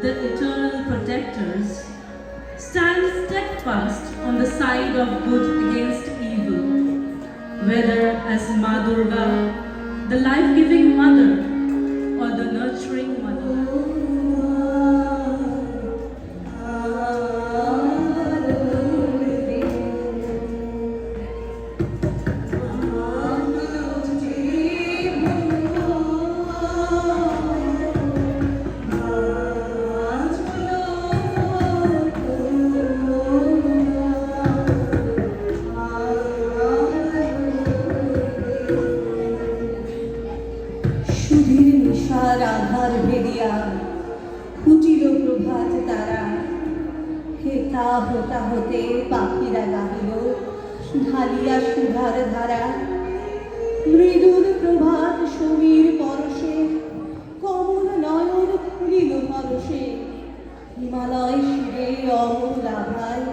the eternal protectors, stand steadfast on the side of good against evil, whether as Ma Durga, the life-giving mother, or the nurturing mother. আধার ভেদিয়া ফুটিল প্রভাত তারা, হেতা হোতা হতে পাখিরা গাহিল ঢালিয়া সুধার ধারা। মৃদুল প্রভাত সমীর পরশে কমল নয়ন খুলিল পরশে, হিমালয় শিরে অমল আভায়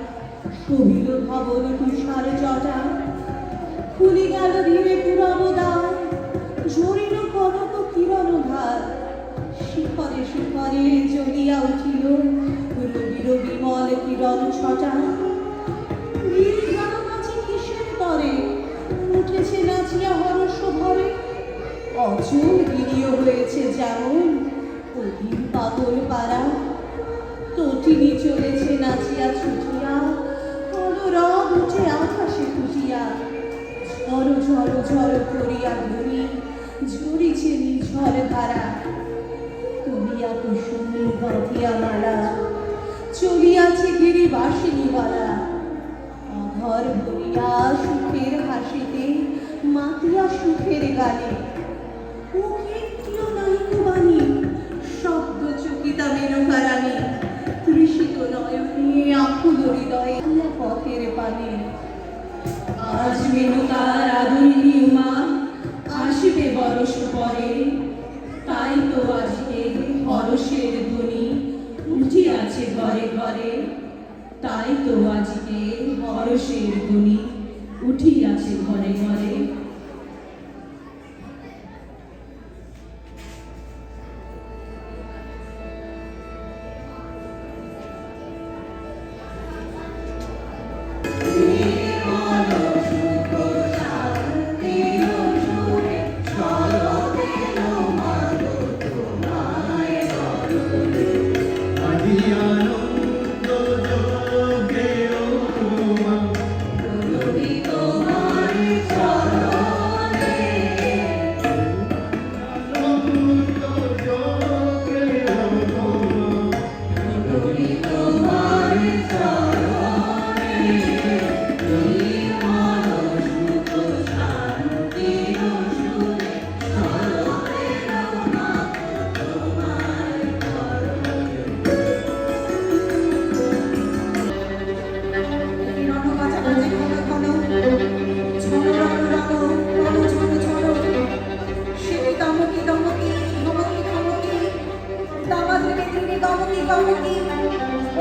শোভিল ধবল তুষার জটা। খুলি গেল ধীরে পুরব দ্বার, ঝরিল কনক কিরণ ধার, শিখরে শিখরে জ্বলিয়া উঠিল রবির বিমল কিরণ ছটা। গিরিধান কাছে কিসের তরে উঠেছে নাচিয়া হর্ষ ভরে, অচল গিরিও হয়েছে যেমন অধীর পাগল পাড়া। তটিনী চলেছে নাচিয়া ছুটিয়া, কলরব উঠে আকাশে ফুটিয়া। ঝড় ঝড় ঝড় করিয়া ঘুরি ঝরিছে নিঝড় ধারা। তুলিয়া কুসুমি বাঁধিয়া মালা, চলিয়াছে গিরিবাসিনী বালা। অধর ভরিয়া সুখের হাসিতে মাতিয়া সুখের গানে, মুখে প্রিয় নাহিক বাণী শব্দ চকিতা মেনকারানী। তৃষিত নয়নে আকুল হৃদয়ে পথের পানে। আজ মেনকার আদরিণী উমা আসিবে বরষ পরে, তাই তো আজকে হরষের ধ্বনি উঠিয়াছে ঘরে ঘরে। তাই তো আজকে হরষের ধ্বনি উঠিয়াছে ঘরে ঘরে।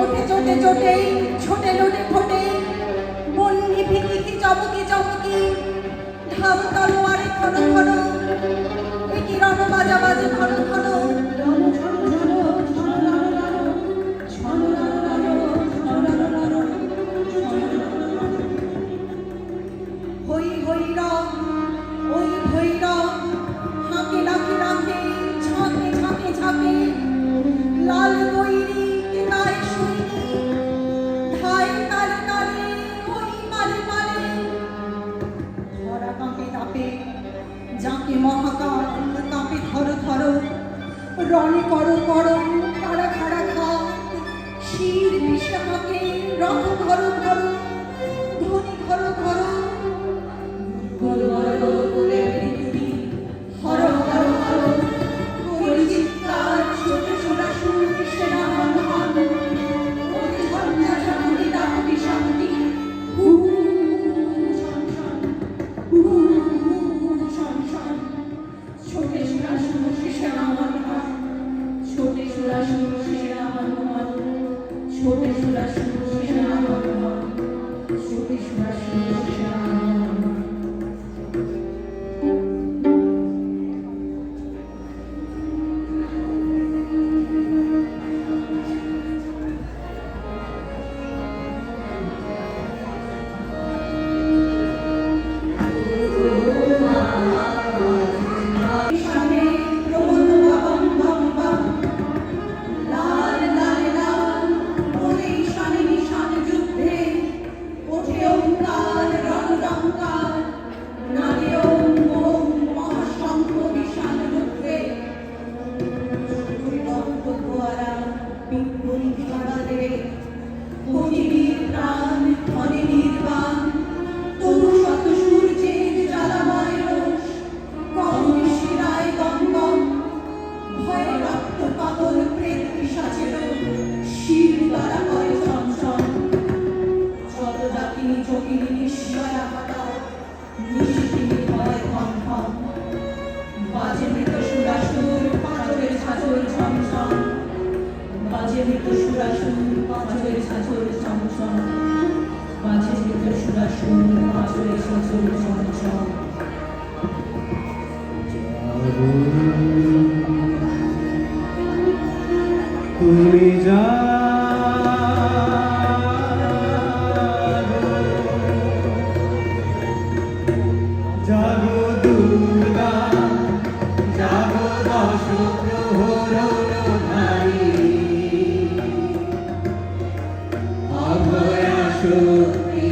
ওঠে চোটে চোটে ছোটে লোটে ফোটে, বন্যি ভিকিকি চমকি চমকি, ঢাল তলোয়ারে ঘন ঘন, একি রণ বাজা বাজে ঘন ঘন। হই হই রং ওই ভৈরব হাঁকে ডাকে ডাকে, ঝাঁকে ঝাঁকে ঝাঁকে, লাল বৈরী কেতায় শুইনি, ধায় তালে তালে ওই মালে মালে। ধরা কাঁপে তাপে যাকে মহাকাল কাঁপে ধর ধর, রণে করো করো খাড়া খাড়া খা, শির বিষে হাঁকে রথ ঘর ঘর, ধ্বনি ঘর ঘর। বড় বড় বলে পৃথিবী হর হর হর, করি চিৎকার ছোটে ছোটা সুর সেনা হন হন, ওঠে ঝঞ্ঝা শান্তি ডাকতি শান্তি, হু হু শন শন, হু হু শন শন। ছোটে সুরা সুর সেনা হন হন, ছোটে সুরা সুর সেনা হন হন, ছোটে সুরা সুর সেনা হন হন, ছোটে সুরা সুর সেনা হন হন। বাজে মৃত সুরাসুর পাঁচরের ছাছর চমচম, বাজে মৃত সুরাসুর পাঁচরের ছাছর চমচম। তুমি যা জাগো দুর্গা, জাগো দশ প্রহরধারী, অভয়া শক্তি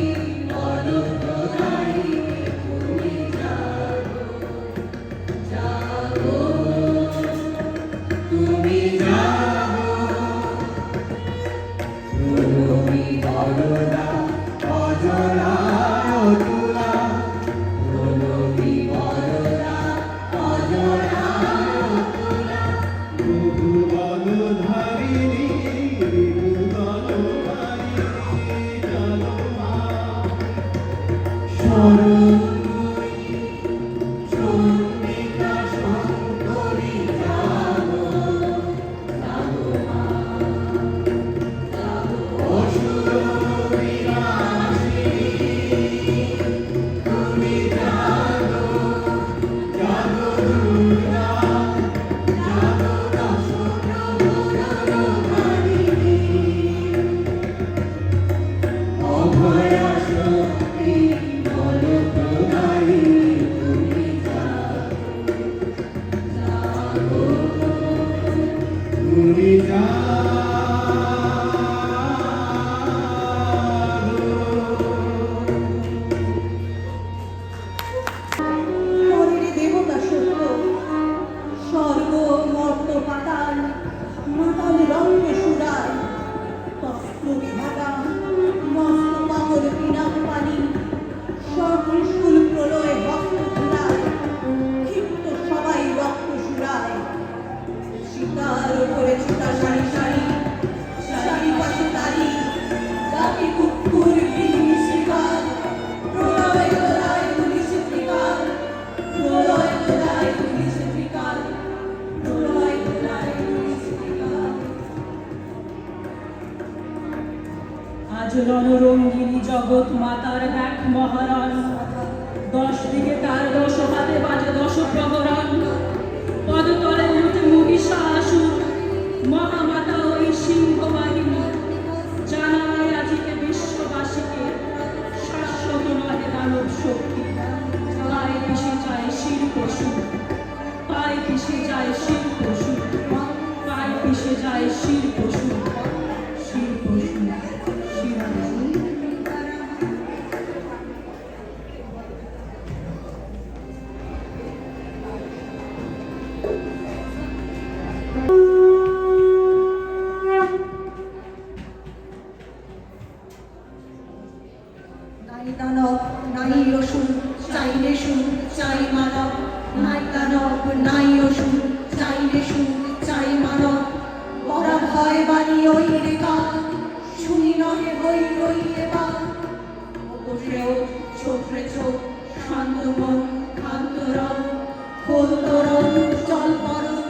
বলপ্রদায়ী, তুমি জাগো, জাগো, তুমি জাগো, তুমি বরদা অজরায় তুলা, তুমি বরদা অজরায় তুলা, প্রভু বলধারিণী, ঋতু দলধারিণী, চলো মা স্বরূপ চন্ডিকা শঙ্করী, জাগো, জাগো মা, জাগো অসুর বিনাশিনী, তুমি জাগো, জাগো দুর্গা, জাগো দশ প্রহরধারিণী, অভয়া শক্তি বলপ্রদায়ী, তুমি জাগো, তুমি মনের দেবতা সত্য, স্বর্গ মর্ত পাতাল, মাতাল রক্ত সুরায়, তস্ত্র বিধাতা, মস্ত পাগল পিনাক পানি, সর্বশুল প্রলয় ভক্ত ধুলায়, ক্ষিপ্ত সবাই রক্ত সুরায়, সীতার উপরে ছোটা সারি সারি, সারি পাশে তারি, ডাকে কুকুর গৃহিণী শিকার, প্রলয় দোলায় তুলিছে ত্রিকাল, প্রলয় দোলায় তুলিছে ত্রিকাল, প্রলয় দোলায় তুলিছে ত্রিকাল। আজ রণরঙ্গিনী জগৎ মাতার এক মহারণ, 10 দিকে তার 10 হাতে বাজে 10 প্রহরণ, পদতলে উঠে মহিষাসুর, মহামাতা ওই সিংহবাহিনী, জানায় আজিকে বিশ্ববাসীকে, শাশ্বত নহে দানব শক্তি, পায়ে পিষে যায় শির পশু, পায়ে পিষে যায় শির পশু, পায়ে পিষে যায় শির পশু, শির পশু, শির পশু। নাই দানব নাই অসুর, চাই রে সুর, চাই মানব, নাই দানব নাই অসুর, চাই রে সুর, চাই মানব, বরা ভয় বাণী ওই রে কাল, শুনি নহে হই হই এবার, বসে ওঠ ছোটরে ছোট, শান্ত মন ক্ষান্ত রং, খোলতরণ চল পরণ,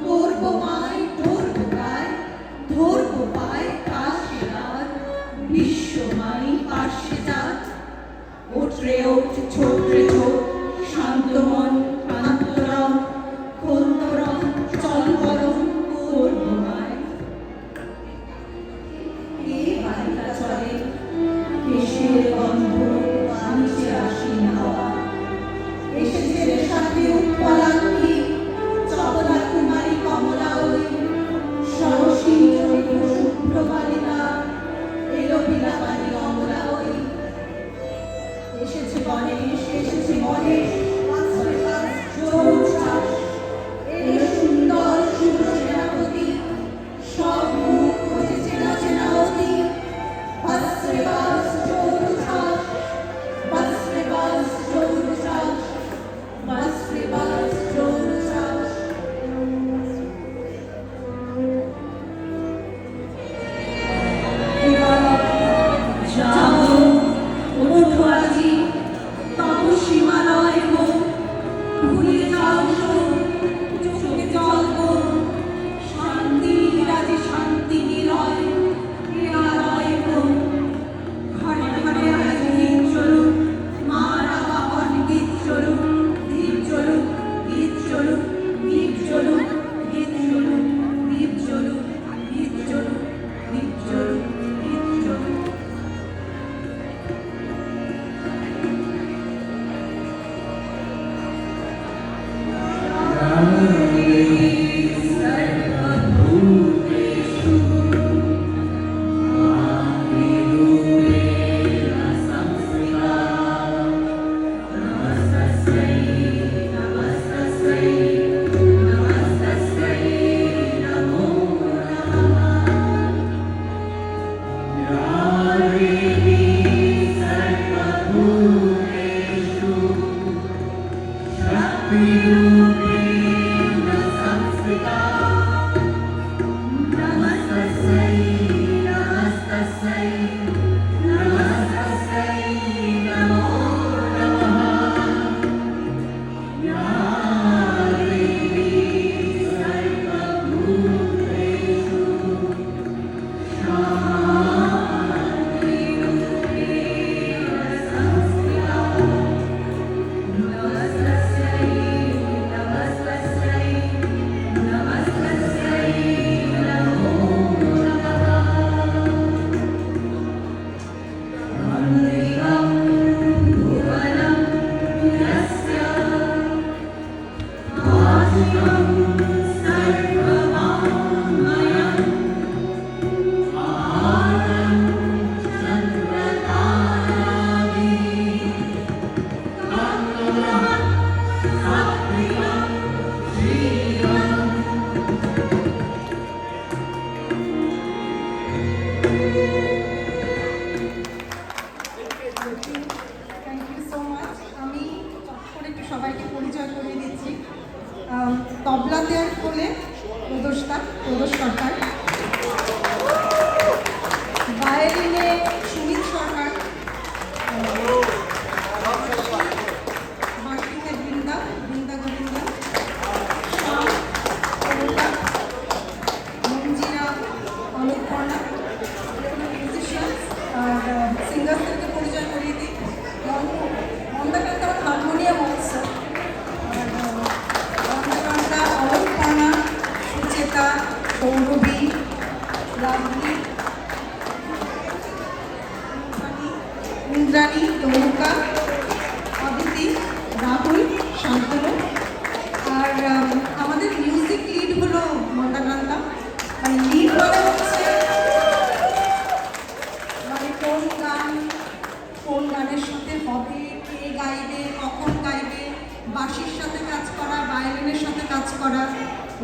করবো মায় ধরবো গায়, ধরবো পায় কাশে রাত, বিশ্বমাই পাশে যাত, ওঠরে ওঠ ছোটরে ছোট, শান্ত মন ক্ষান্ত রং, খোলতরণ চল পরণ, করবো মায়। এ বাড়িটা চলে কেশের গন্ধ, বানিছে আসীন হাওয়া, এসেছে রে সাথে উৎপলাঙ্কি, চপলা কুমারী কমলা ওই, সরসী চরিত শুভ্র বালিকা, এলো বিলাপানি অমলা ওই, এসেছে গণেশ, এসেছে মহেশ, পাঁচরে পাঁচ জোর উচ্ছ্বাস, এলো সুন্দর শুভ্র সেনাপতি, সব মুখ খোঁজে চেনা চেনা অতি, পাঁচরে পাঁচ জোর উচ্ছ্বাস, ইন্দ্রাণী, তনুকা, অদিতি, রাহুল, শান্তনু। আর আমাদের মিউজিক লিড হলো মন্দাকান্তা। মানে লিড মানে হচ্ছে মানে কোন গানের সাথে হবে, কে গাইবে, কখন গাইবে, বাঁশির সাথে কাজ করা, ভায়োলিনের সাথে কাজ করা,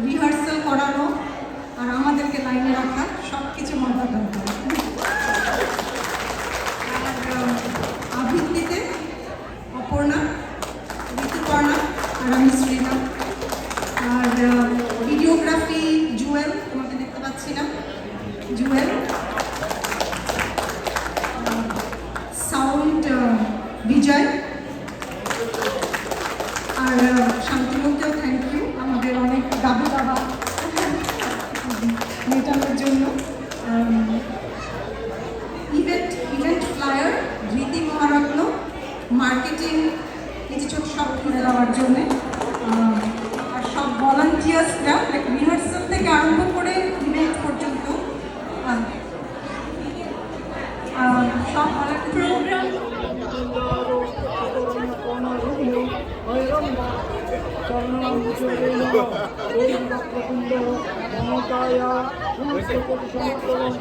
রিহার্সাল করানো, আর আমাদেরকে লাইনে রাখা, সব কিছু মন্দাকান্তা। আর আবৃত্তিতে অপর্ণা, ঋতুপর্ণা, আর আমি শ্রীরাম। আর ভিডিওগ্রাফি জুয়েল, তোমাকে দেখতে পাচ্ছি না, জুয়েল। সাউন্ড বিজয়। আর শান্তিমুখকেও থ্যাংক ইউ আমাদের অনেক দাবি দাবা মেটানোর জন্য। Event flyer Dhriti Maharatna, marketing কিছু ছোট সব করে দেওয়ার জন্যে। আর সব ভলান্টিয়ার্সরা রিহার্সাল থেকে আরম্ভ করে ইভেন্ট পর্যন্ত সব প্রোগ্রাম চরণ